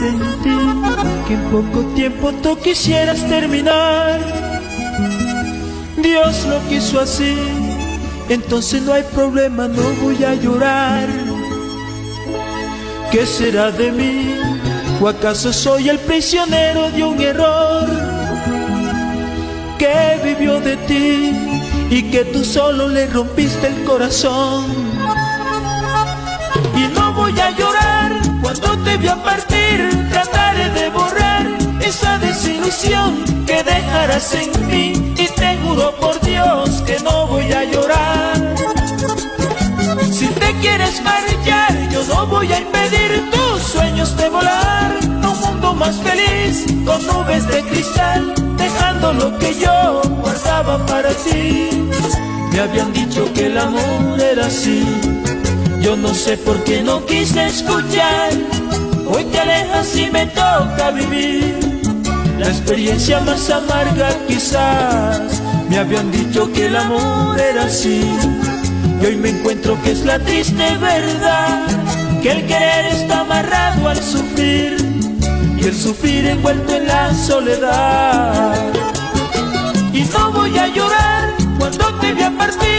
presentí que en poco tiempo tú quisieras terminar. Dios lo quiso así, entonces no hay problema, no voy a llorar. ¿Qué será de mí? ¿O acaso soy el prisionero de un error que vivió de ti y que tú solo le rompiste el corazón? Y no voy a llorar cuando te vea partir, trataré de borrar esa desilusión que dejarás en mí, y te juro por Dios que no voy a llorar. Si te quieres marchar, yo no voy a impedir tus sueños de volar a un mundo más feliz, con nubes de cristal, dejando lo que yo guardaba para ti. Me habían dicho que el amor era así, yo no sé por qué no quise escuchar. Hoy te alejas y me toca vivir la experiencia más amarga quizás. Me habían dicho que el amor era así, y hoy me encuentro que es la triste verdad, que el querer está amarrado al sufrir, y el sufrir envuelto en la soledad. Y no voy a llorar cuando te vea partir,